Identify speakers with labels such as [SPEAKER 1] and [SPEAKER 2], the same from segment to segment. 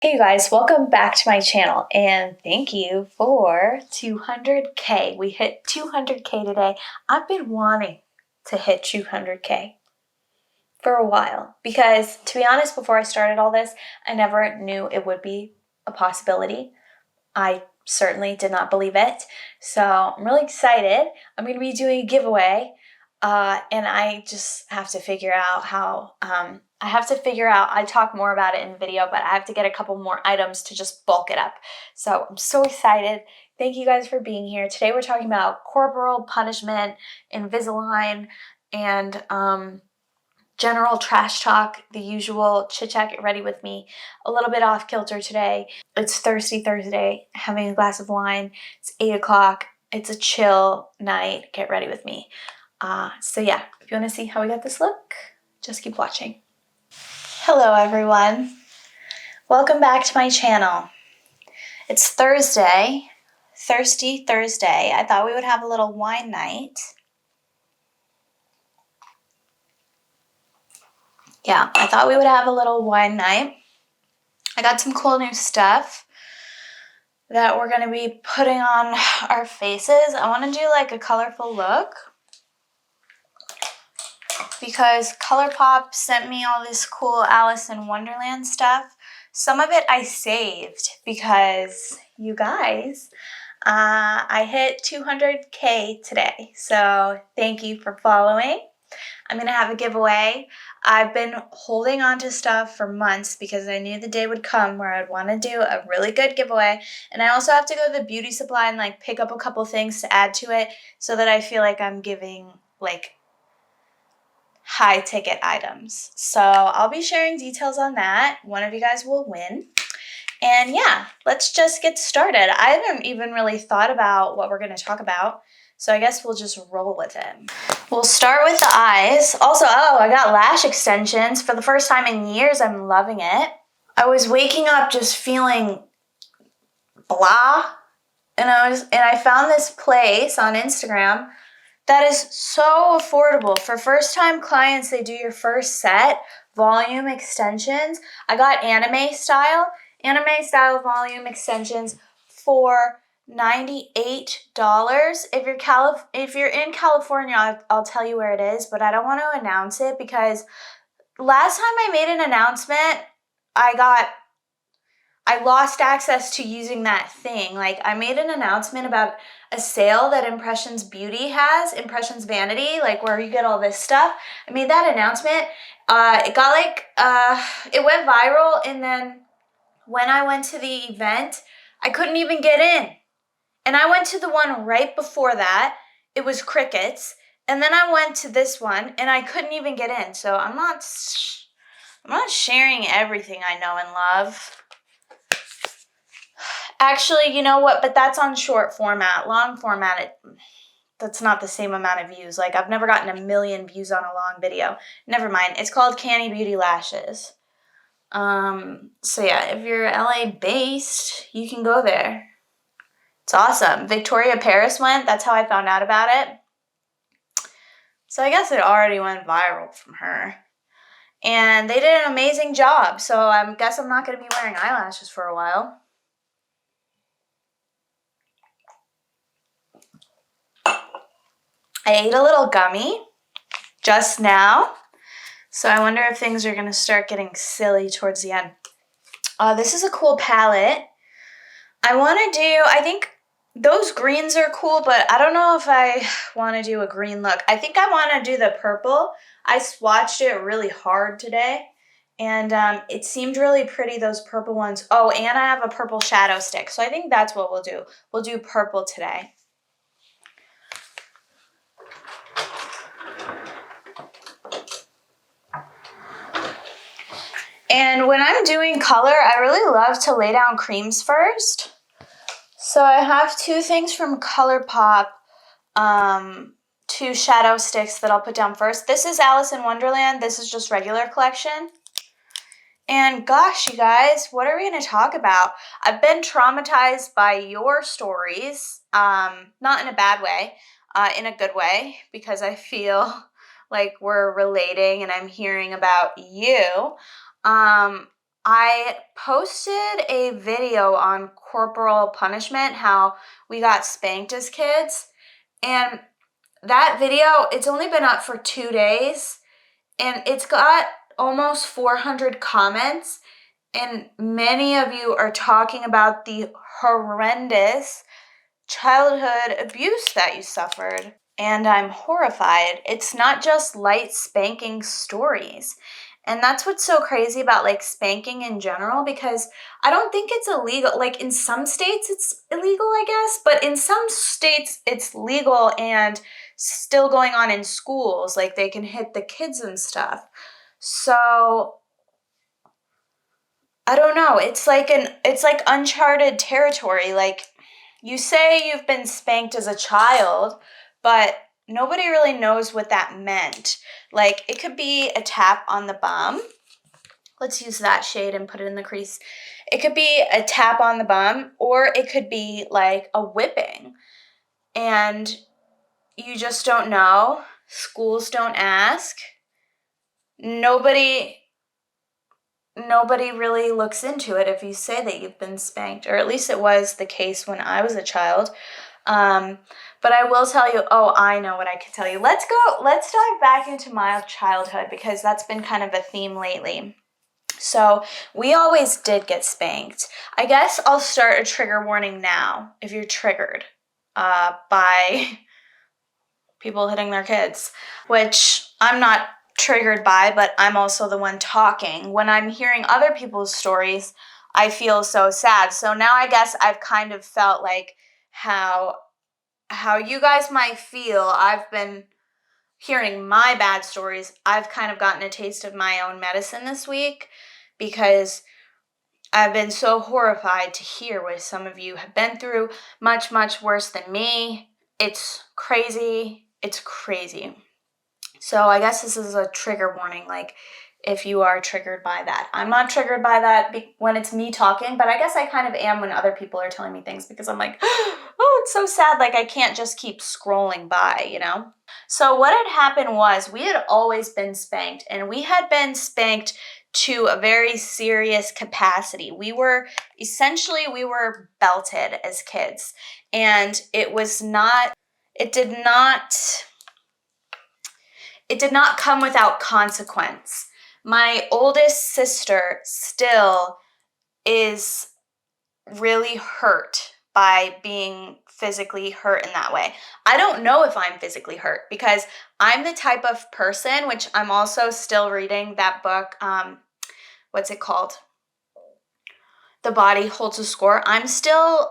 [SPEAKER 1] Hey you guys, welcome back to my channel and thank you for 200K. We hit 200K today. I've been wanting to hit 200K for a while because, to be honest, before I started all this, I never knew it would be a possibility. I certainly did not believe it. So I'm really excited. I'm going to be doing a giveaway and I just have to figure out how, I talk more about it in the video, but I have to get a couple more items to just bulk it up. So I'm so excited. Thank you guys for being here. Today we're talking about corporal punishment, Invisalign, and general trash talk, the usual chit-chat. Get ready with me. A little bit off kilter today. It's Thirsty Thursday, having a glass of wine. It's 8 o'clock. It's a chill night. Get ready with me. So yeah, if you want to see how we got this look, just keep watching. Hello everyone. Welcome back to my channel. It's Thursday, Thirsty Thursday. I thought we would have a little wine night. Yeah, I thought we would have a little wine night. I got some cool new stuff that we're going to be putting on our faces. I want to do like a colorful look because ColourPop sent me all this cool Alice in Wonderland stuff. Some of it I saved because you guys, I hit 200K today. So thank you for following. I'm going to have a giveaway. I've been holding on to stuff for months because I knew the day would come where I'd want to do a really good giveaway. And I also have to go to the beauty supply and like pick up a couple things to add to it so that I feel like I'm giving like high ticket items. So I'll be sharing details on that. One of you guys will win. And yeah, let's just get started. I haven't even really thought about what we're going to talk about. So I guess we'll just roll with it. We'll start with the eyes. Also, I got lash extensions for the first time in years. I'm loving it. I was waking up just feeling blah. And I found this place on Instagram that is so affordable. For first-time clients, they do your first set, volume extensions. I got anime style volume extensions for $98. If you're in California, I'll tell you where it is, but I don't want to announce it because last time I made an announcement, I lost access to using that thing. Like, I made an announcement about a sale that Impressions Beauty has, Impressions Vanity, like where you get all this stuff. I made that announcement. It got like, it went viral, and then when I went to the event, I couldn't even get in. And I went to the one right before that. It was crickets. And then I went to this one, and I couldn't even get in. So I'm not sharing everything I know and love. Actually, you know what? But that's on short format. Long format, that's not the same amount of views. Like, I've never gotten 1 million views on a long video. Never mind. It's called Canny Beauty Lashes. So yeah, if you're LA based, you can go there. It's awesome. Victoria Paris went. That's how I found out about it. So I guess it already went viral from her. And they did an amazing job. So I guess I'm not going to be wearing eyelashes for a while. I ate a little gummy just now, so I wonder if things are going to start getting silly towards the end. This is a cool palette. I think those greens are cool, but I don't know if I want to do a green look. I think I want to do the purple. I swatched it really hard today, and it seemed really pretty, those purple ones. Oh, and I have a purple shadow stick, so I think that's what we'll do. We'll do purple today. And when I'm doing color, I really love to lay down creams first. So I have 2 things from ColourPop, 2 shadow sticks that I'll put down first. This is Alice in Wonderland. This is just regular collection. And gosh, you guys, what are we going to talk about? I've been traumatized by your stories, not in a bad way, in a good way, because I feel like we're relating and I'm hearing about you. I posted a video on corporal punishment, how we got spanked as kids. And that video, it's only been up for 2 days, and it's got almost 400 comments. And many of you are talking about the horrendous childhood abuse that you suffered. And I'm horrified. It's not just light spanking stories. And that's what's so crazy about like spanking in general, because I don't think it's illegal. Like in some states it's illegal, I guess, but in some states it's legal and still going on in schools. Like they can hit the kids and stuff. So I don't know. It's like uncharted territory. Like you say you've been spanked as a child, but nobody really knows what that meant. Like it could be a tap on the bum. Let's use that shade and put it in the crease. It could be a tap on the bum, or it could be like a whipping. And you just don't know. Schools don't ask. Nobody really looks into it if you say that you've been spanked, or at least it was the case when I was a child. But I will tell you, I know what I can tell you. Let's dive back into my childhood, because that's been kind of a theme lately. So we always did get spanked. I guess I'll start a trigger warning now if you're triggered by people hitting their kids, which I'm not triggered by, but I'm also the one talking. When I'm hearing other people's stories, I feel so sad. So now I guess I've kind of felt like how you guys might feel. I've been hearing my bad stories. I've kind of gotten a taste of my own medicine this week, because I've been so horrified to hear what some of you have been through. Much, much worse than me. It's crazy. It's crazy. So I guess this is a trigger warning, like if you are triggered by that. I'm not triggered by that when it's me talking, but I guess I kind of am when other people are telling me things, because I'm like, oh, it's so sad. Like I can't just keep scrolling by, you know? So what had happened was we had always been spanked, and we had been spanked to a very serious capacity. We were belted as kids, and it did not come without consequence. My oldest sister still is really hurt by being physically hurt in that way. I don't know if I'm physically hurt, because I'm the type of person, which I'm also still reading that book, what's it called? The Body Holds a Score. I'm still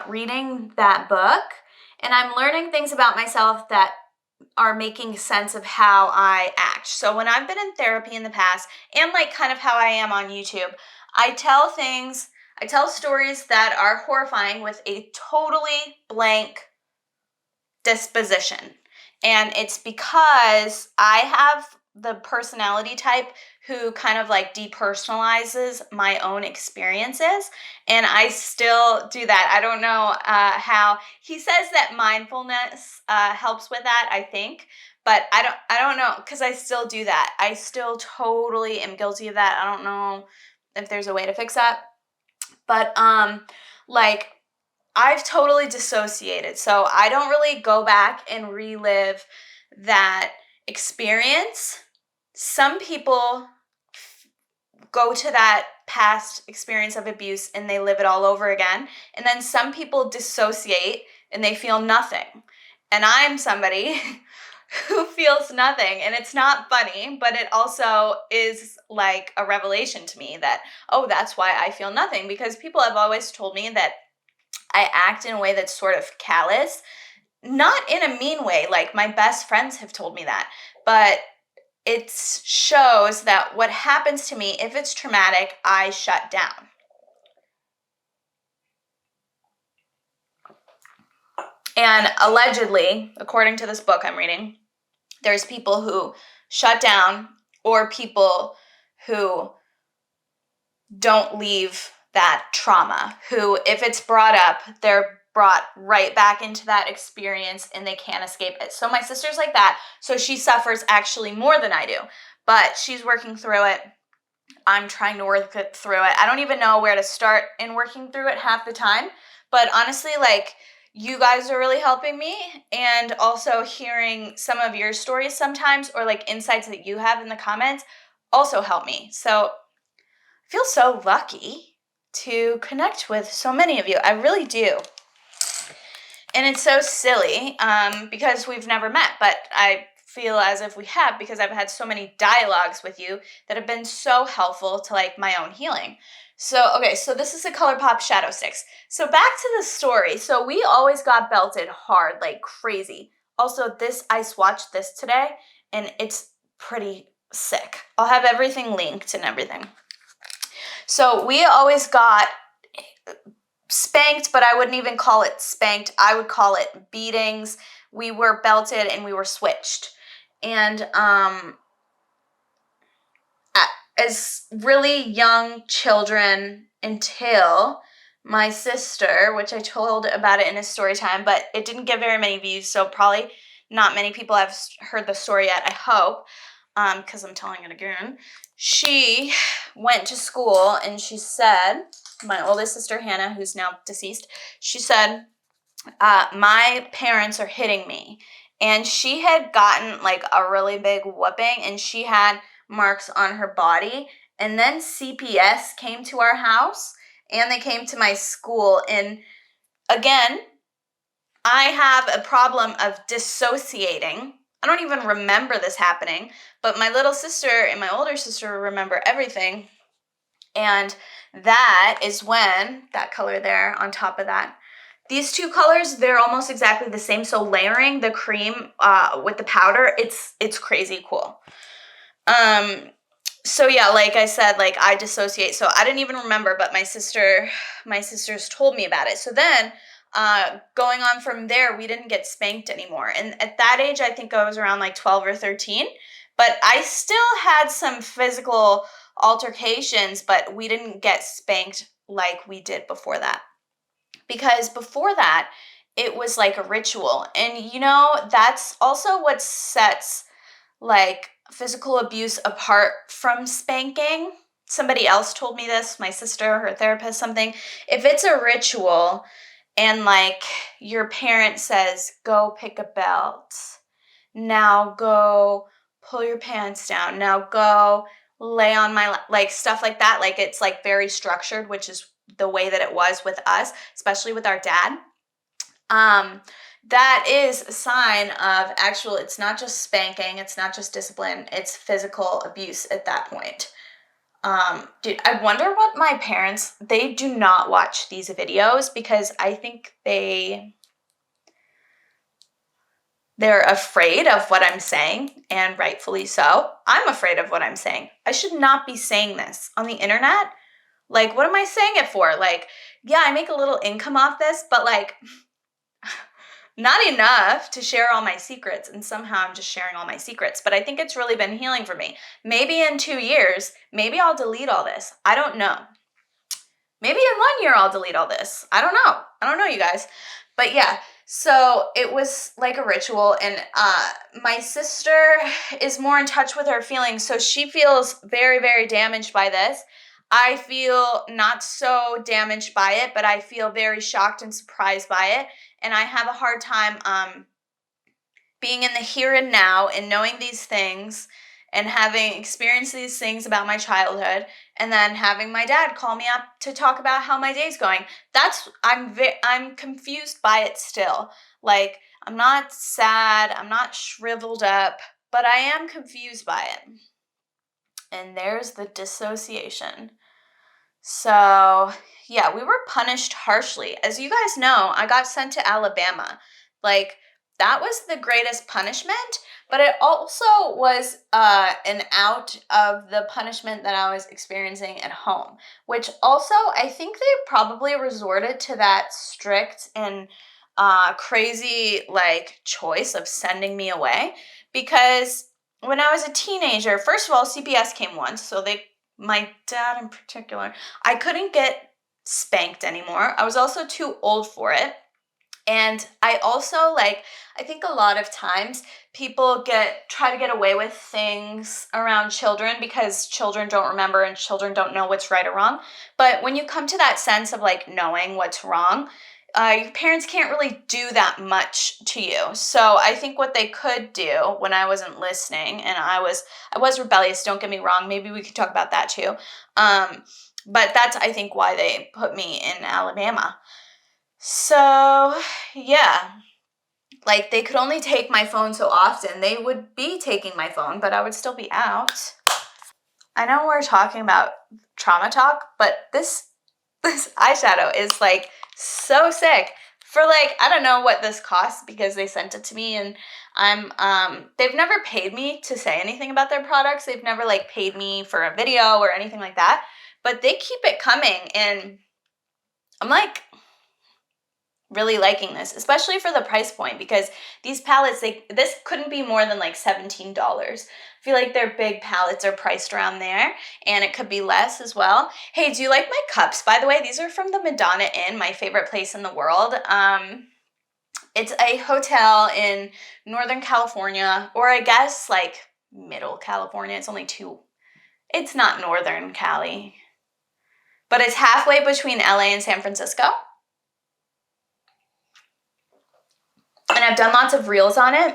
[SPEAKER 1] reading that book, and I'm learning things about myself that are making sense of how I act. So when I've been in therapy in the past, and like kind of how I am on YouTube, I tell stories that are horrifying with a totally blank disposition. And it's because I have the personality type who kind of like depersonalizes my own experiences, and I still do that. I don't know how. He says that mindfulness helps with that, I think, but I don't know, because I still do that. I still totally am guilty of that. I don't know if there's a way to fix that, but like I've totally dissociated, so I don't really go back and relive that experience. Some people go to that past experience of abuse and they live it all over again. And then some people dissociate and they feel nothing. And I'm somebody who feels nothing. And it's not funny, but it also is like a revelation to me that, oh, that's why I feel nothing. Because people have always told me that I act in a way that's sort of callous. Not in a mean way, like my best friends have told me that, but it shows that what happens to me, if it's traumatic, I shut down. And allegedly, according to this book I'm reading, there's people who shut down, or people who don't leave that trauma, who, if it's brought up, they're brought right back into that experience and they can't escape it. So my sister's like that. So she suffers actually more than I do, but she's working through it. I'm trying to work through it. I don't even know where to start in working through it half the time. But honestly, like, you guys are really helping me, and also hearing some of your stories sometimes, or like insights that you have in the comments, also help me. So I feel so lucky to connect with so many of you. I really do. And it's so silly because we've never met, but I feel as if we have, because I've had so many dialogues with you that have been so helpful to like my own healing. So, okay, so this is the ColourPop Shadow Sticks. So back to the story. So we always got belted hard, like crazy. Also, I swatched this today, and it's pretty sick. I'll have everything linked and everything. So we always got spanked, but I wouldn't even call it spanked. I would call it beatings. We were belted and we were switched. And as really young children, until my sister, which I told about it in a story time, but it didn't get very many views, so probably not many people have heard the story yet, I hope, because I'm telling it again. She went to school and she said, my oldest sister Hannah, who's now deceased, she said, my parents are hitting me. And she had gotten like a really big whooping, and she had marks on her body. And then CPS came to our house, and they came to my school. And again, I have a problem of dissociating. I don't even remember this happening, but my little sister and my older sister remember everything. And that is when, that color there on top of that, these two colors, they're almost exactly the same. So layering the cream with the powder, it's crazy cool. So yeah, like I said, like I dissociate. So I didn't even remember, but my sisters told me about it. So then going on from there, we didn't get spanked anymore. And at that age, I think I was around like 12 or 13, but I still had some physical altercations, but we didn't get spanked like we did before that. Because before that, it was like a ritual. And you know, that's also what sets like physical abuse apart from spanking. Somebody else told me this, my sister, her therapist, something. If it's a ritual and like your parent says, go pick a belt, now go pull your pants down, now go lay on my like stuff like that, like it's like very structured, which is the way that it was with us, especially with our dad. That is a sign of actual, it's not just spanking, it's not just discipline, it's physical abuse at that point. Dude, I wonder what my parents, they do not watch these videos because I think they're afraid of what I'm saying, and rightfully so. I'm afraid of what I'm saying. I should not be saying this on the internet. Like, what am I saying it for? Like, yeah, I make a little income off this, but like, not enough to share all my secrets, and somehow I'm just sharing all my secrets. But I think it's really been healing for me. Maybe in 2 years, maybe I'll delete all this. I don't know. Maybe in 1 year I'll delete all this. I don't know. I don't know, you guys. But yeah, so it was like a ritual, and my sister is more in touch with her feelings, so she feels very, very damaged by this. I feel not so damaged by it, but I feel very shocked and surprised by it, and I have a hard time being in the here and now and knowing these things and having experienced these things about my childhood, and then having my dad call me up to talk about how my day's going. I'm confused by it still. Like, I'm not sad, I'm not shriveled up, but I am confused by it. And there's the dissociation. So, yeah, we were punished harshly. As you guys know, I got sent to Alabama. Like, that was the greatest punishment, but it also was an out of the punishment that I was experiencing at home, which also I think they probably resorted to that strict and crazy like choice of sending me away, because when I was a teenager, first of all, CPS came once, so my dad in particular, I couldn't get spanked anymore. I was also too old for it. And I also I think a lot of times people try to get away with things around children because children don't remember and children don't know what's right or wrong. But when you come to that sense of knowing what's wrong, your parents can't really do that much to you. So I think what they could do when I wasn't listening, and I was rebellious, don't get me wrong, maybe we could talk about that too. But that's, I think, why they put me in Alabama. So, yeah, they could only take my phone so often. They would be taking my phone, but I would still be out. I know we're talking about trauma talk, but this eyeshadow is so sick. For I don't know what this costs because they sent it to me, and they've never paid me to say anything about their products. They've never paid me for a video or anything like that, but they keep it coming, and I'm really liking this, especially for the price point, because these palettes, this couldn't be more than $17. I feel like their big palettes are priced around there, and it could be less as well. Hey, do you like my cups, by the way? These are from the Madonna Inn, my favorite place in the world. It's a hotel in Northern California, or I guess Middle California. It's not Northern Cali, but it's halfway between LA and San Francisco. And I've done lots of reels on it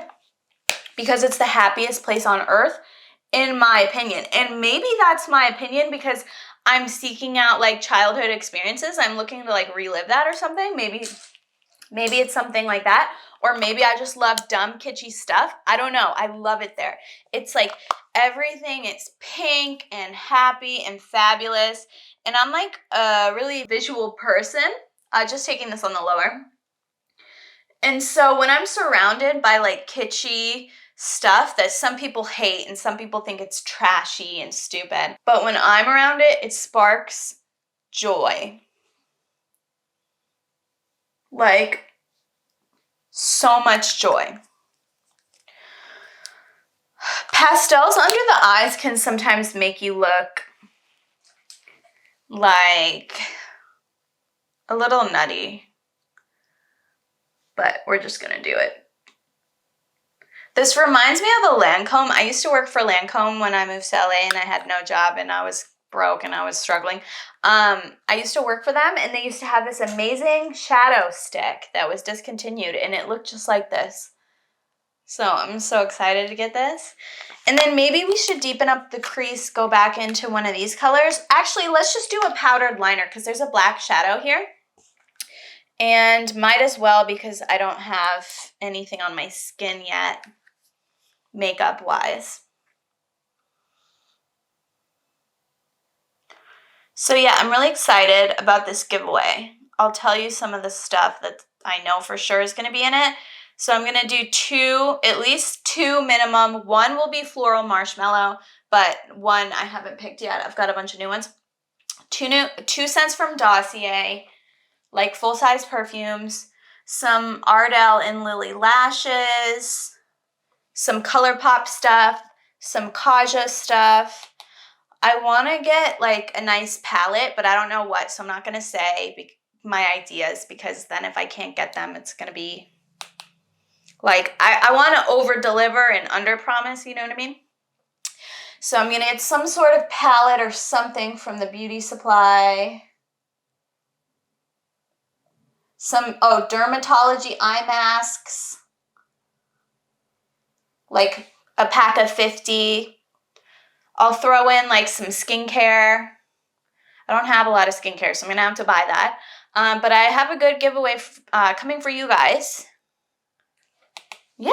[SPEAKER 1] because it's the happiest place on earth, in my opinion. And maybe that's my opinion because I'm seeking out childhood experiences. I'm looking to relive that or something. Maybe it's something like that. Or maybe I just love dumb, kitschy stuff. I don't know. I love it there. It's everything. It's pink and happy and fabulous. And I'm a really visual person. Just taking this on the lower. And so when I'm surrounded by kitschy stuff that some people hate and some people think it's trashy and stupid, but when I'm around it, it sparks joy. So much joy. Pastels under the eyes can sometimes make you look like a little nutty, but we're just gonna do it. This reminds me of a Lancome. I used to work for Lancome when I moved to LA and I had no job and I was broke and I was struggling. I used to work for them, and they used to have this amazing shadow stick that was discontinued, and it looked just like this. So I'm so excited to get this. And then maybe we should deepen up the crease, go back into one of these colors. Actually, let's just do a powdered liner because there's a black shadow here. And might as well, because I don't have anything on my skin yet, makeup-wise. So yeah, I'm really excited about this giveaway. I'll tell you some of the stuff that I know for sure is going to be in it. So I'm going to do at least two minimum. One will be floral marshmallow, but one I haven't picked yet. I've got a bunch of new ones. Two scents from Dossier, full-size perfumes, some Ardell and Lily lashes, some ColourPop stuff, some Kaja stuff. I want to get a nice palette, but I don't know what, so I'm not going to say my ideas, because then if I can't get them, it's going to be I want to over deliver and under promise, you know what I mean? So I'm going to get some sort of palette or something from the beauty supply. Some, dermatology eye masks. A pack of 50. I'll throw in some skincare. I don't have a lot of skincare, so I'm going to have to buy that. But I have a good giveaway coming for you guys. Yay!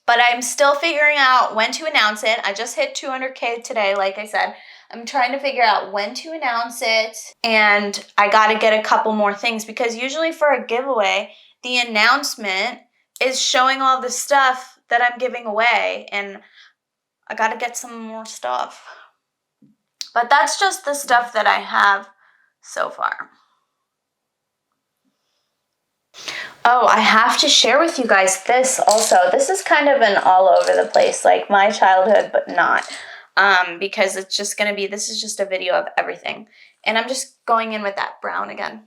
[SPEAKER 1] But I'm still figuring out when to announce it. I just hit 200K today, like I said. I'm trying to figure out when to announce it. And I got to get a couple more things, because usually for a giveaway, the announcement is showing all the stuff that I'm giving away. And I got to get some more stuff. But that's just the stuff that I have so far. Oh, I have to share with you guys this also. This is kind of an all over the place, my childhood, but not. Because it's just going to be, this is just a video of everything. And I'm just going in with that brown again.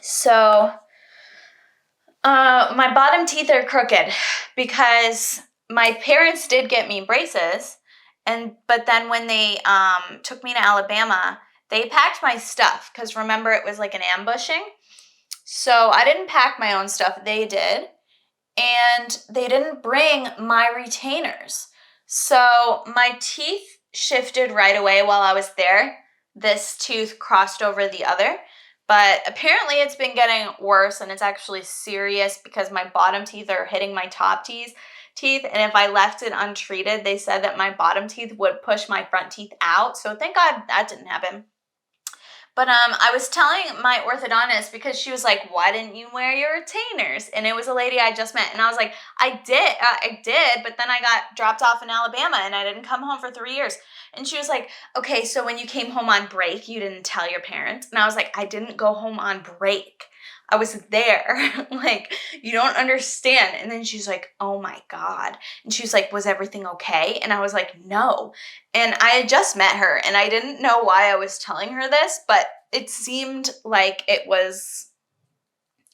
[SPEAKER 1] So My bottom teeth are crooked because my parents did get me braces, but then when they took me to Alabama, they packed my stuff because remember it was like an ambushing. So I didn't pack my own stuff, they did, and they didn't bring my retainers. So my teeth shifted right away while I was there. This tooth crossed over the other. But apparently it's been getting worse and it's actually serious because my bottom teeth are hitting my top teeth. And if I left it untreated, they said that my bottom teeth would push my front teeth out. So thank God that didn't happen. But I was telling my orthodontist because she was like, "Why didn't you wear your retainers?" And it was a lady I just met, and I was like, I did, but then I got dropped off in Alabama, and I didn't come home for 3 years." And she was like, "Okay, so when you came home on break, you didn't tell your parents?" And I was like, "I didn't go home on break. I was there." Like, you don't understand. And then she's like, "Oh my God." And she was like, "Was everything okay?" And I was like, "No." And I had just met her and I didn't know why I was telling her this, but it seemed like it was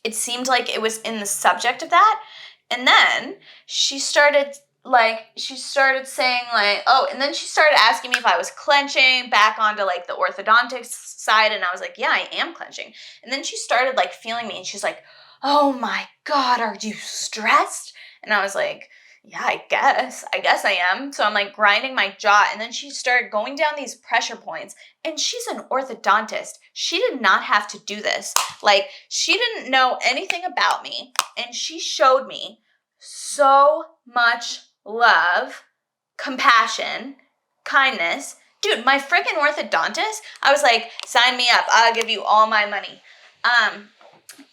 [SPEAKER 1] in the subject of that. And then she started saying like, oh, and then she started asking me if I was clenching back onto like the orthodontics side. And I was like, yeah, I am clenching. And then she started like feeling me and she's like, "Oh my God, are you stressed?" And I was like, yeah, I guess I am. So I'm like grinding my jaw. And then she started going down these pressure points. And she's an orthodontist. She did not have to do this. Like, she didn't know anything about me. And she showed me so much love, compassion, kindness. Dude, my freaking orthodontist, I was like, "Sign me up. I'll give you all my money."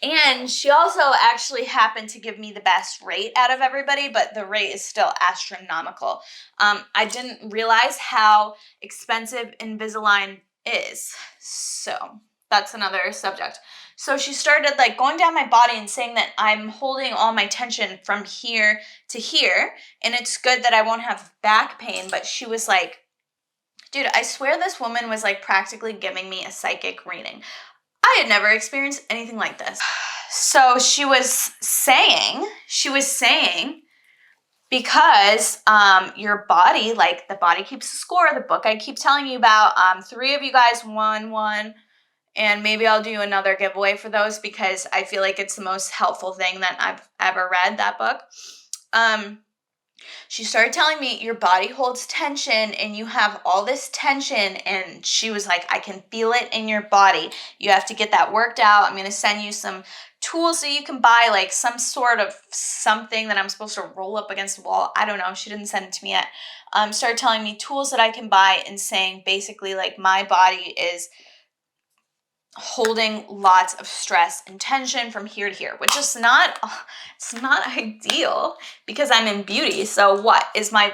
[SPEAKER 1] And she also actually happened to give me the best rate out of everybody, but the rate is still astronomical. I didn't realize how expensive Invisalign is. So that's another subject. So she started like going down my body and saying that I'm holding all my tension from here to here. And it's good that I won't have back pain. But she was like, dude, I swear this woman was like practically giving me a psychic reading. I had never experienced anything like this. So she was saying, because your body, like the body keeps the score, the book I keep telling you about, 3 of you guys won one, and maybe I'll do another giveaway for those because I feel like it's the most helpful thing that I've ever read, that book. She started telling me your body holds tension and you have all this tension. And she was like, "I can feel it in your body. You have to get that worked out. I'm going to send you some tools that you can buy, like some sort of something that I'm supposed to roll up against the wall." I don't know. She didn't send it to me yet. Started telling me tools that I can buy and saying basically like my body is holding lots of stress and tension from here to here, which is it's not ideal because I'm in beauty. So what am I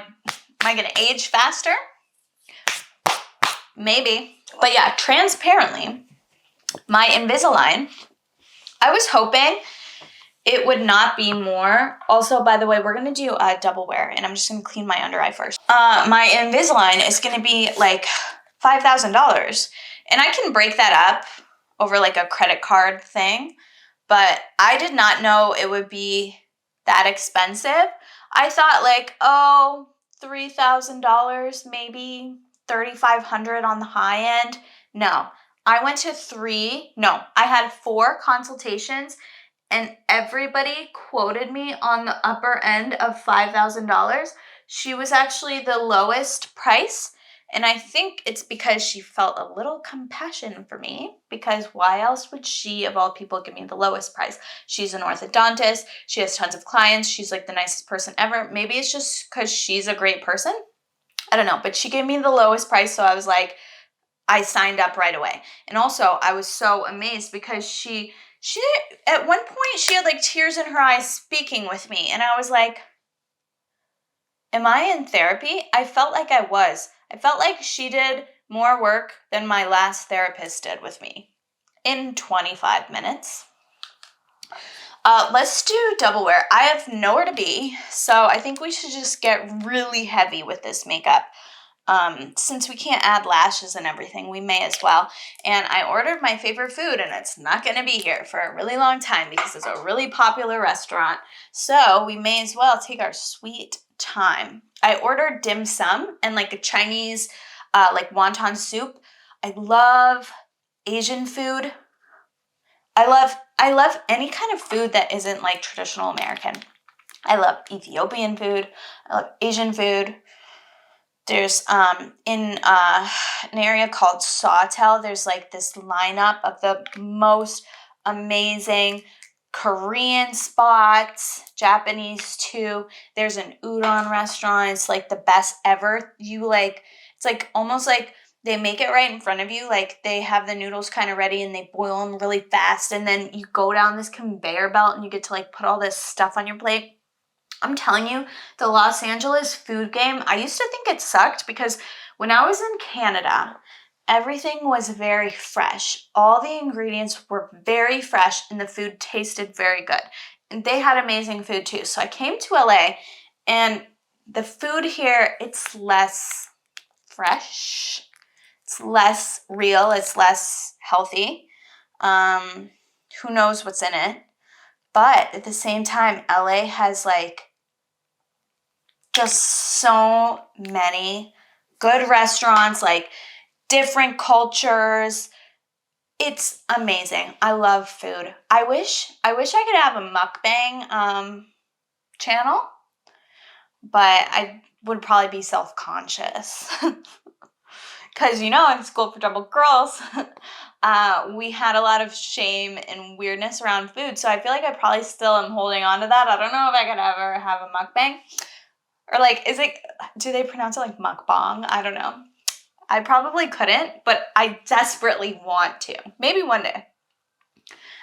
[SPEAKER 1] going to age faster? Maybe. But yeah, transparently, my Invisalign, I was hoping it would not be more. Also, by the way, we're going to do a double wear and I'm just going to clean my under eye first. My Invisalign is going to be like $5,000 and I can break that up over like a credit card thing, but I did not know it would be that expensive. I thought like, oh, $3,000, maybe $3,500 on the high end. No, I went to I had 4 consultations and everybody quoted me on the upper end of $5,000. She was actually the lowest price. And I think it's because she felt a little compassion for me, because why else would she, of all people, give me the lowest price? She's an orthodontist. She has tons of clients. She's like the nicest person ever. Maybe it's just because she's a great person. I don't know, but she gave me the lowest price. So I was like, I signed up right away. And also I was so amazed because she at one point she had like tears in her eyes speaking with me. And I was like, am I in therapy? I felt like I was. I felt like she did more work than my last therapist did with me in 25 minutes. Let's do double wear. I have nowhere to be, so I think we should just get really heavy with this makeup. since we can't add lashes and everything, we may as well. And I ordered my favorite food, and it's not going to be here for a really long time because it's a really popular restaurant. So we may as well take our sweet time. I ordered dim sum and like a Chinese like wonton soup. I love Asian food. I love any kind of food that isn't like traditional American. I love Ethiopian food. I love Asian food. There's in an area called Sawtell, there's like this lineup of the most amazing Korean spots, Japanese too. There's an udon restaurant. It's like the best ever. It's like almost like they make it right in front of you. Like they have the noodles kind of ready and they boil them really fast. And then you go down this conveyor belt and you get to like put all this stuff on your plate. I'm telling you, the Los Angeles food game, I used to think it sucked because when I was in Canada, everything was very fresh. All the ingredients were very fresh and the food tasted very good. And they had amazing food too. So I came to LA and the food here, it's less fresh. It's less real. It's less healthy. Who knows what's in it? But at the same time, LA has like just so many good restaurants, like different cultures. It's amazing. I love food. I wish I could have a mukbang channel, but I would probably be self-conscious. Because, in School for Troubled Girls, we had a lot of shame and weirdness around food. So I feel like I probably still am holding on to that. I don't know if I could ever have a mukbang. Or like, do they pronounce it like mukbang? I don't know. I probably couldn't, but I desperately want to. Maybe one day.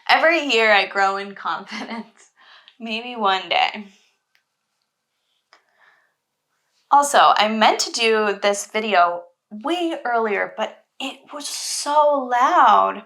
[SPEAKER 1] Every year I grow in confidence. Maybe one day. Also, I meant to do this video way earlier, but it was so loud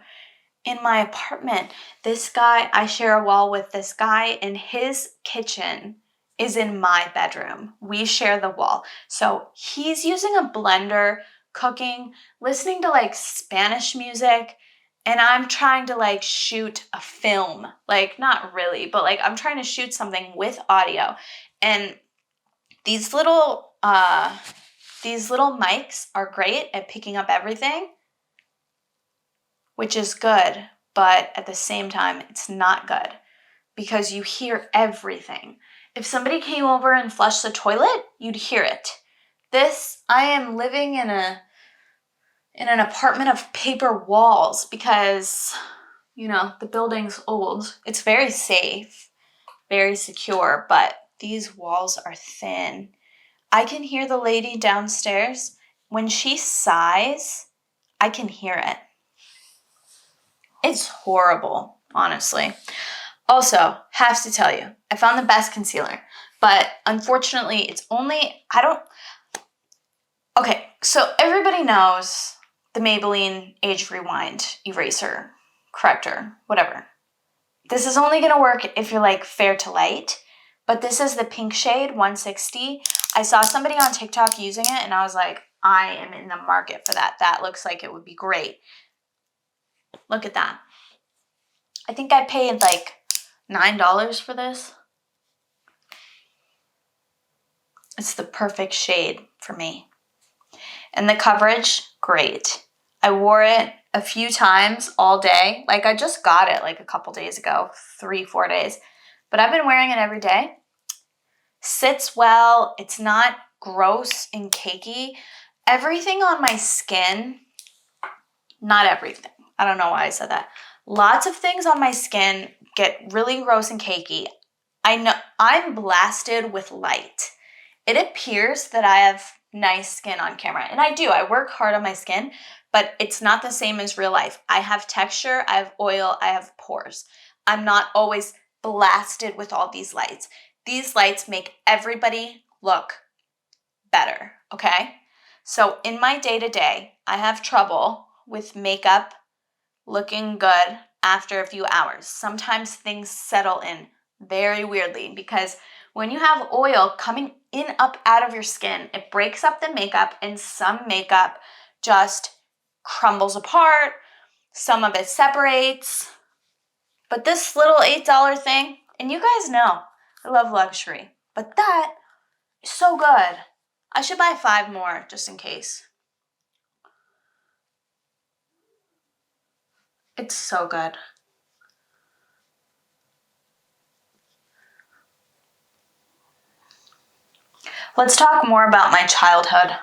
[SPEAKER 1] in my apartment. This guy, I share a wall with this guy, and his kitchen is in my bedroom. We share the wall. So he's using a blender, cooking, listening to like Spanish music, and I'm trying to like shoot a film. Like not really, but like I'm trying to shoot something with audio. And these little mics are great at picking up everything, which is good, but at the same time, it's not good because you hear everything. If somebody came over and flushed the toilet, you'd hear it. I am living in an apartment of paper walls because, the building's old. It's very safe, very secure, but these walls are thin. I can hear the lady downstairs. When she sighs, I can hear it. It's horrible, honestly. Also, have to tell you, I found the best concealer, but unfortunately, it's only, okay, so everybody knows the Maybelline Age Rewind Eraser Corrector, whatever. This is only going to work if you're like fair to light, but this is the pink shade 160. I saw somebody on TikTok using it, and I was like, I am in the market for that. That looks like it would be great. Look at that. I think I paid like $9 for this. It's the perfect shade for me. And the coverage, great. I wore it a few times all day. Like I just got it like a couple days ago, 3-4 days. But I've been wearing it every day. Sits well. It's not gross and cakey. Everything on my skin, not everything. I don't know why I said that. Lots of things on my skin get really gross and cakey. I know I'm blasted with light. It appears that I have nice skin on camera, and I do. I work hard on my skin, but it's not the same as real life. I have texture, I have oil, I have pores. I'm not always blasted with all these lights. These lights make everybody look better, okay? So in my day-to-day, I have trouble with makeup looking good after a few hours. Sometimes things settle in very weirdly because when you have oil coming in up out of your skin. It breaks up the makeup, and some makeup just crumbles apart. Some of it separates. But this little $8 thing, and you guys know I love luxury, but that is so good. I should buy 5 more just in case. It's so good. Let's talk more about my childhood.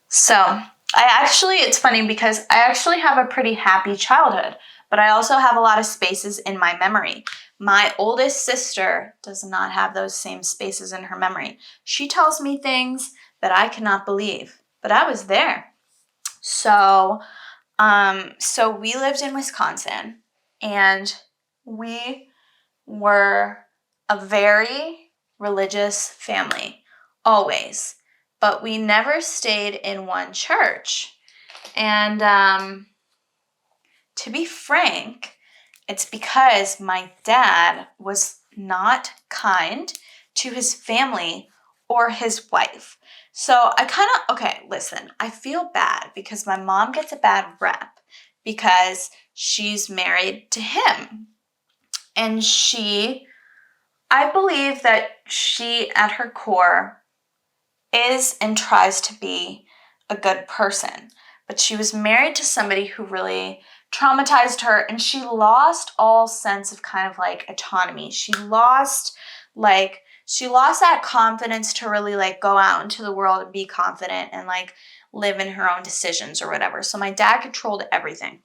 [SPEAKER 1] So, it's funny because I actually have a pretty happy childhood, but I also have a lot of spaces in my memory. My oldest sister does not have those same spaces in her memory. She tells me things that I cannot believe, but I was there. So we lived in Wisconsin, and we were a very religious family, always. But we never stayed in one church. And to be frank, it's because my dad was not kind to his family or his wife. So I feel bad because my mom gets a bad rep because she's married to him. And I believe that she, at her core, is and tries to be a good person. But she was married to somebody who really traumatized her, and she lost all sense of kind of like autonomy. She lost that confidence to really like go out into the world and be confident and like live in her own decisions or whatever. So my dad controlled everything.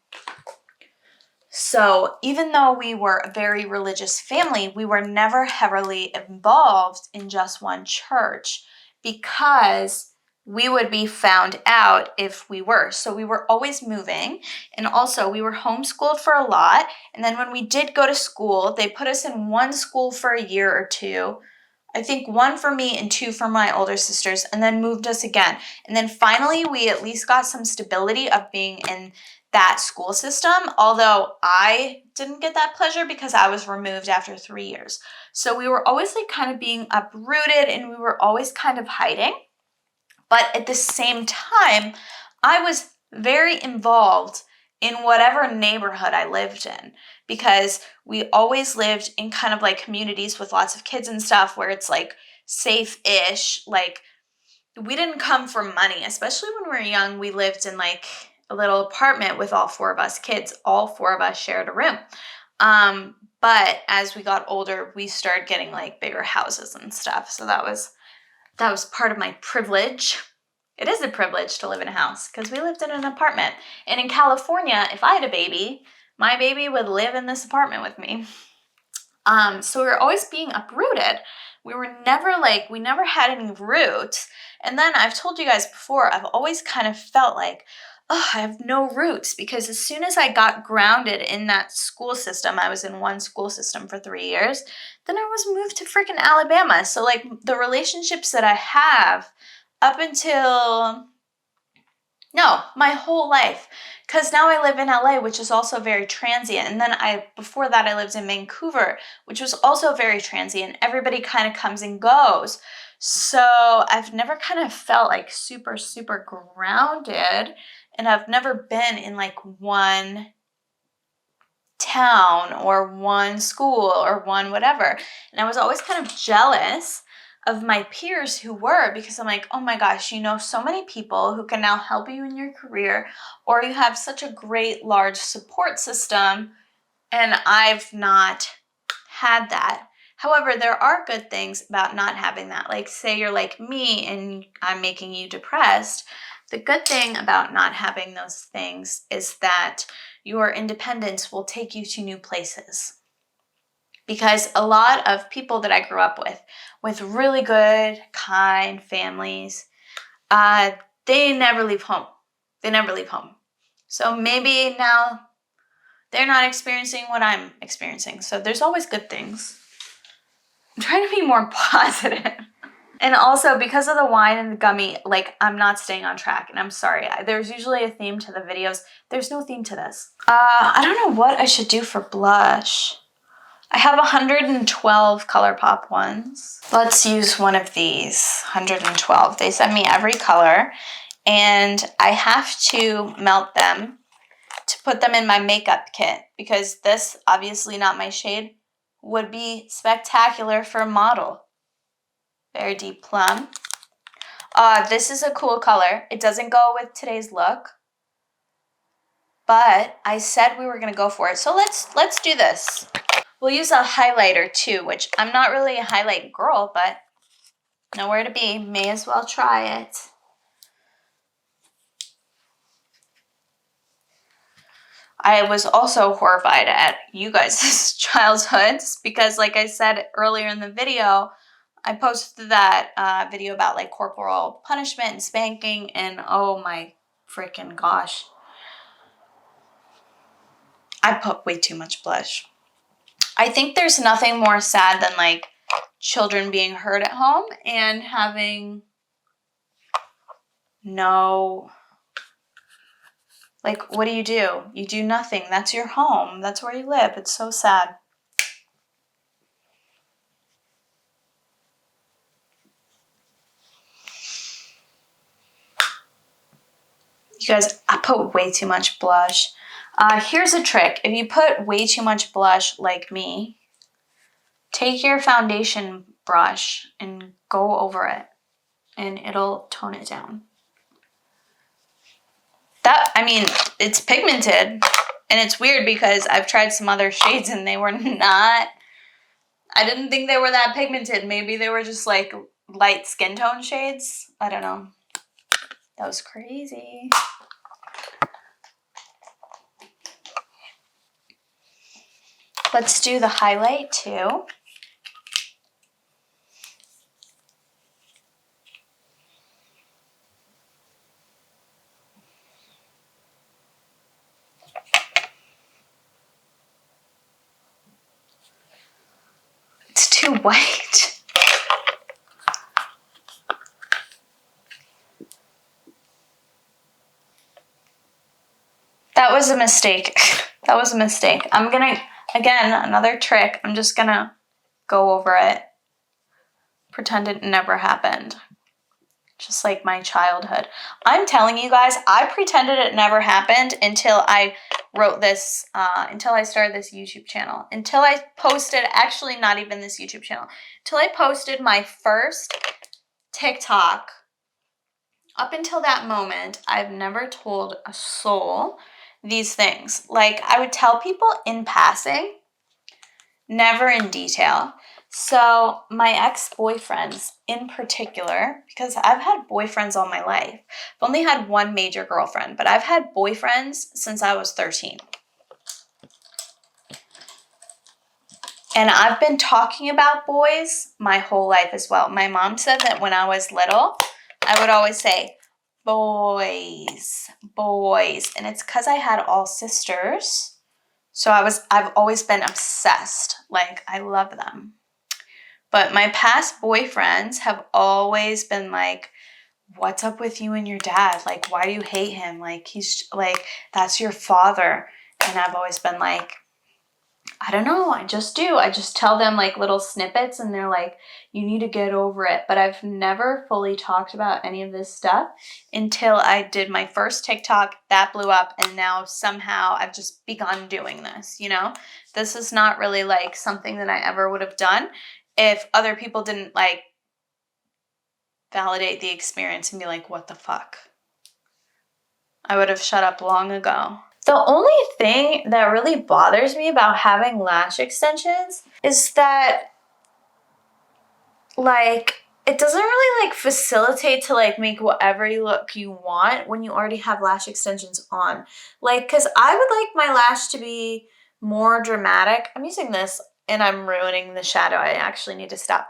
[SPEAKER 1] So even though we were a very religious family, we were never heavily involved in just one church because we would be found out if we were. So we were always moving, and also we were homeschooled for a lot. And then when we did go to school, they put us in one school for a year or two. I think 1 for me and 2 for my older sisters, and then moved us again. And then finally, we at least got some stability of being in that school system, although I didn't get that pleasure because I was removed after 3 years. So we were always like kind of being uprooted, and we were always kind of hiding. But at the same time, I was very involved in whatever neighborhood I lived in, because we always lived in kind of like communities with lots of kids and stuff where it's like safe-ish. Like, we didn't come from money, especially when we were young. We lived in like a little apartment with all 4 of us kids. All 4 of us shared a room. But as we got older, we started getting like bigger houses and stuff. So that was part of my privilege. It is a privilege to live in a house because we lived in an apartment. And in California, if I had a baby, my baby would live in this apartment with me. So we were always being uprooted. We never had any roots. And then I've told you guys before, I've always kind of felt like, oh, I have no roots, because as soon as I got grounded in that school system, I was in one school system for 3 years, then I was moved to freaking Alabama. So like the relationships that I have up until, no, my whole life, because now I live in LA, which is also very transient. And then before that, I lived in Vancouver, which was also very transient. Everybody kind of comes and goes. So I've never kind of felt like super, super grounded. And I've never been in like one town or one school or one whatever. And I was always kind of jealous of my peers who were, because I'm like, oh my gosh, you know so many people who can now help you in your career, or you have such a great large support system, and I've not had that. However, there are good things about not having that. Like, say you're like me and I'm making you depressed. The good thing about not having those things is that your independence will take you to new places. Because a lot of people that I grew up with really good, kind families, they never leave home. They never leave home. So maybe now they're not experiencing what I'm experiencing. So there's always good things. I'm trying to be more positive. And also, because of the wine and the gummy, like, I'm not staying on track, and I'm sorry. There's usually a theme to the videos. There's no theme to this. I don't know what I should do for blush. I have 112 ColourPop ones. Let's use one of these, 112. They send me every color, and I have to melt them to put them in my makeup kit because this, obviously not my shade, would be spectacular for a model. Very deep plum. This is a cool color. It doesn't go with today's look, but I said we were gonna go for it. So let's do this. We'll use a highlighter too, which I'm not really a highlight girl, but nowhere to be. May as well try it. I was also horrified at you guys' childhoods because, like I said earlier in the video, I posted that video about like corporal punishment and spanking, and oh my freaking gosh. I put way too much blush. I think there's nothing more sad than like children being hurt at home and having no, like, what do? You do nothing. That's your home. That's where you live. It's so sad. You guys, I put way too much blush. Here's a trick. If you put way too much blush like me, take your foundation brush and go over it, and it'll tone it down. I mean, it's pigmented, and it's weird because I've tried some other shades and they were not, I didn't think they were that pigmented. Maybe they were just like light skin tone shades. I don't know. That was crazy. Let's do the highlight too. It's too white. That was a mistake. That was a mistake. I'm gonna, again, another trick. I'm just gonna go over it. Pretend it never happened. Just like my childhood. I'm telling you guys, I pretended it never happened until I wrote this, until I started this YouTube channel. Until I posted, actually not even this YouTube channel, until I posted my first TikTok. Up until that moment, I've never told a soul these things. Like, I would tell people in passing, never in detail. So my ex-boyfriends in particular, because I've had boyfriends all my life. I've only had one major girlfriend, but I've had boyfriends since I was 13. And I've been talking about boys my whole life as well. My mom said that when I was little, I would always say, boys, boys. And it's because I had all sisters. So I've always been obsessed. Like, I love them. But my past boyfriends have always been like, what's up with you and your dad? Like, why do you hate him? Like, he's like, that's your father. And I've always been like, I don't know, I just do. I just tell them like little snippets and they're like, you need to get over it. But I've never fully talked about any of this stuff until I did my first TikTok. That blew up, and now somehow I've just begun doing this, you know? This is not really like something that I ever would have done if other people didn't like validate the experience and be like, what the fuck? I would have shut up long ago. The only thing that really bothers me about having lash extensions is that, like, it doesn't really, like, facilitate to, like, make whatever look you want when you already have lash extensions on. Like, because I would like my lash to be more dramatic. I'm using this, and I'm ruining the shadow. I actually need to stop.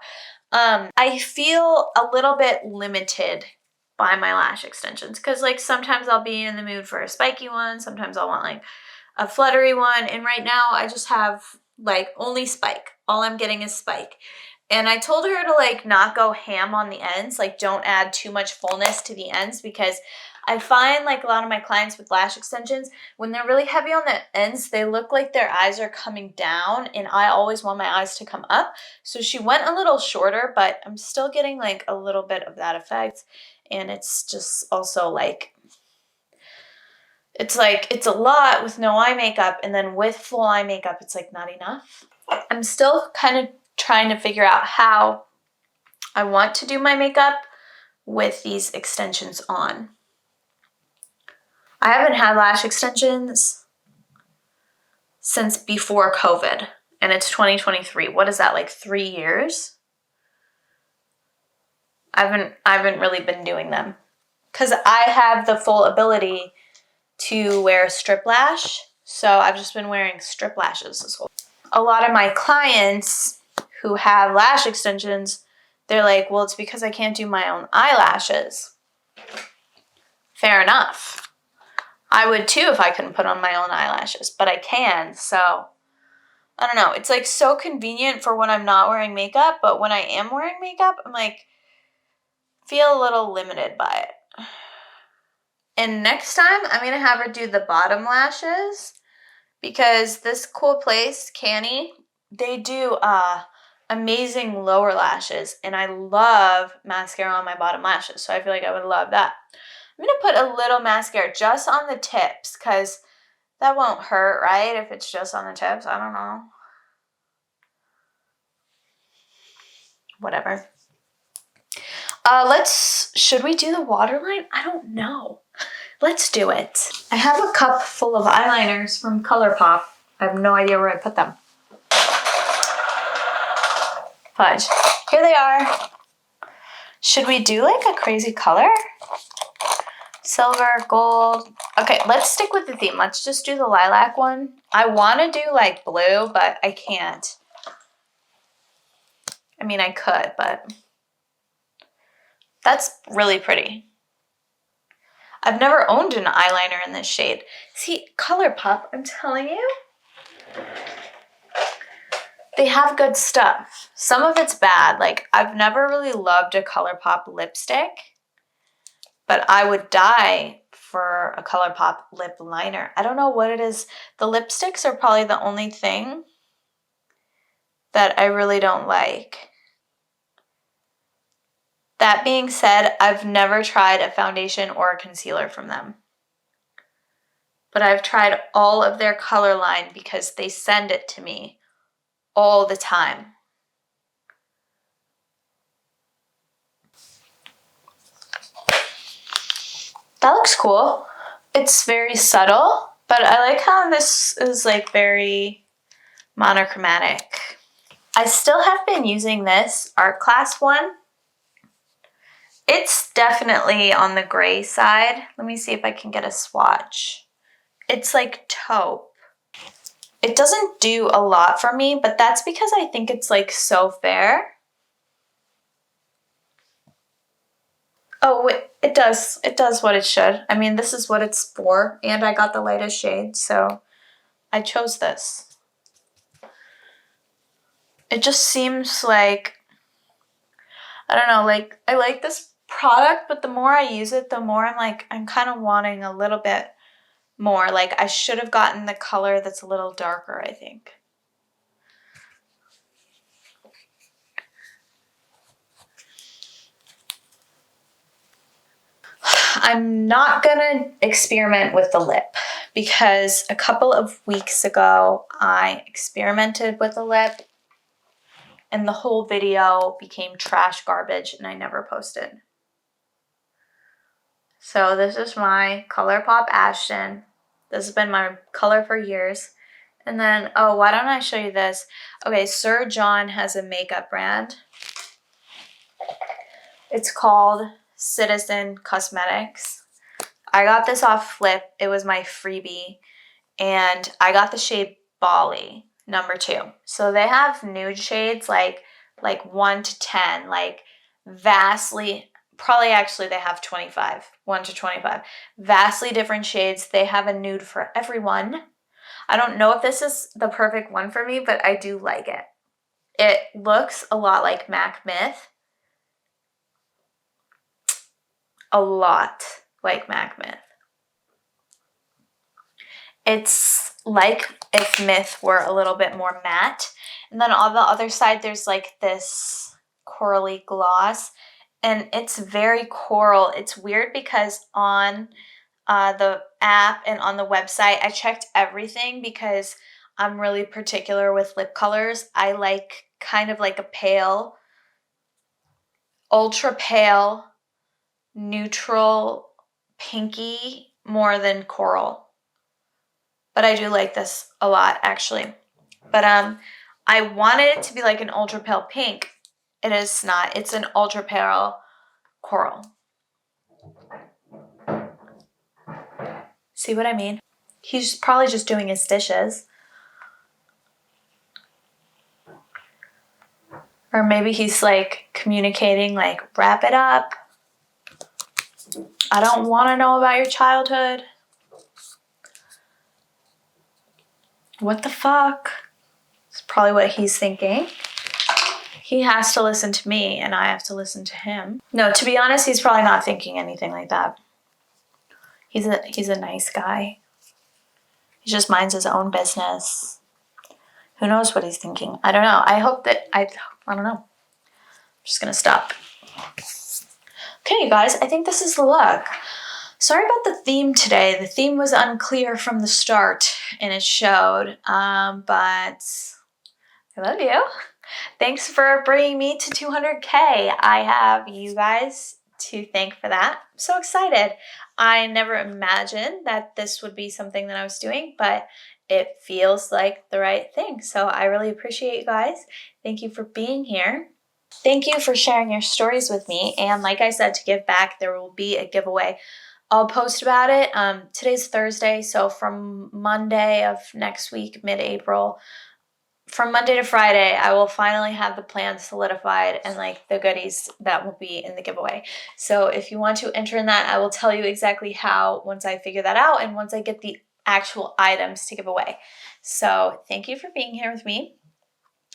[SPEAKER 1] I feel a little bit limited by my lash extensions because, like, sometimes I'll be in the mood for a spiky one, sometimes I'll want like a fluttery one, and right now I just have like only spike. All I'm getting is spike, And I told her to like not go ham on the ends, like don't add too much fullness to the ends, because I find like a lot of my clients with lash extensions, when they're really heavy on the ends, they look like their eyes are coming down, and I always want my eyes to come up. So she went a little shorter, but I'm still getting like a little bit of that effect. And it's just also like, it's a lot with no eye makeup, and then with full eye makeup, it's like not enough. I'm still kind of trying to figure out how I want to do my makeup with these extensions on. I haven't had lash extensions since before COVID, and it's 2023. What is that, like 3 years? I haven't really been doing them because I have the full ability to wear strip lash, so I've just been wearing strip lashes this whole time. A lot of my clients who have lash extensions, they're like, well, it's because I can't do my own eyelashes. Fair enough. I would too if I couldn't put on my own eyelashes, but I can, so I don't know. It's like so convenient for when I'm not wearing makeup, but when I am wearing makeup, I'm like, feel a little limited by it. And next time, I'm going to have her do the bottom lashes, because this cool place, Canny, they do amazing lower lashes, and I love mascara on my bottom lashes, so I feel like I would love that. I'm going to put a little mascara just on the tips, because that won't hurt, right, if it's just on the tips? I don't know. Whatever. Should we do the waterline? I don't know. Let's do it. I have a cup full of eyeliners from ColourPop. I have no idea where I put them. Fudge. Here they are. Should we do like a crazy color? Silver, gold. Okay, let's stick with the theme. Let's just do the lilac one. I want to do like blue, but I can't. I mean, I could, but that's really pretty. I've never owned an eyeliner in this shade. See, ColourPop, I'm telling you, they have good stuff. Some of it's bad. Like, I've never really loved a ColourPop lipstick, but I would die for a ColourPop lip liner. I don't know what it is. The lipsticks are probably the only thing that I really don't like. That being said, I've never tried a foundation or a concealer from them. But I've tried all of their color line because they send it to me all the time. That looks cool. It's very subtle, but I like how this is like very monochromatic. I still have been using this art class one. It's definitely on the gray side. Let me see if I can get a swatch. It's like taupe. It doesn't do a lot for me, but that's because I think it's like so fair. Oh, it does. It does what it should. I mean, this is what it's for, and I got the lightest shade, so I chose this. It just seems like, I don't know, like I like this product, but the more I use it, the more I'm kind of wanting a little bit more. Like, I should have gotten the color that's a little darker, I think. I'm not gonna experiment with the lip, because a couple of weeks ago I experimented with the lip and the whole video became trash garbage and I never posted. So this is my ColourPop Ashton. This has been my color for years. And then, oh, why don't I show you this? Okay, Sir John has a makeup brand. It's called CTZN Cosmetics. I got this off Flip. It was my freebie. And I got the shade Bali, number 2. So they have nude shades like 1 to 10, like vastly, probably actually they have 25, 1 to 25. Vastly different shades. They have a nude for everyone. I don't know if this is the perfect one for me, but I do like it. It looks a lot like Mac Myth. A lot like Mac Myth. It's like if Myth were a little bit more matte. And then on the other side, there's like this corally gloss. And it's very coral. It's weird because on the app and on the website, I checked everything because I'm really particular with lip colors. I like kind of like a pale, ultra pale, neutral, pinky more than coral. But I do like this a lot, actually. But I wanted it to be like an ultra pale pink. It is not. It's an ultra pale coral. See what I mean? He's probably just doing his dishes. Or maybe he's like communicating, like, wrap it up. I don't want to know about your childhood. What the fuck? It's probably what he's thinking. He has to listen to me and I have to listen to him. No, to be honest, he's probably not thinking anything like that. He's a nice guy. He just minds his own business. Who knows what he's thinking? I don't know. I hope that I don't know. I'm just gonna stop. Okay, you guys, I think this is the look. Sorry about the theme today. The theme was unclear from the start and it showed, but I love you. Thanks for bringing me to 200K. I have you guys to thank for that. I'm so excited. I never imagined that this would be something that I was doing, but it feels like the right thing. So I really appreciate you guys. Thank you for being here. Thank you for sharing your stories with me. And like I said, to give back, there will be a giveaway. I'll post about it. Today's Thursday, so from Monday of next week, mid-April, from Monday to Friday, I will finally have the plan solidified and like the goodies that will be in the giveaway. So if you want to enter in that, I will tell you exactly how once I figure that out and once I get the actual items to give away. So thank you for being here with me.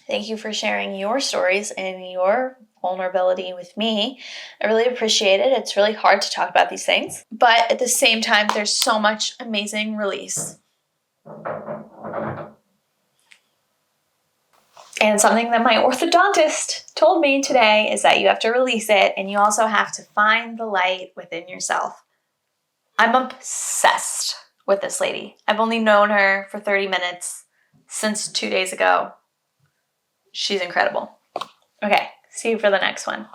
[SPEAKER 1] Thank you for sharing your stories and your vulnerability with me. I really appreciate it. It's really hard to talk about these things, but at the same time, there's so much amazing release. And something that my orthodontist told me today is that you have to release it and you also have to find the light within yourself. I'm obsessed with this lady. I've only known her for 30 minutes since 2 days ago. She's incredible. Okay, see you for the next one.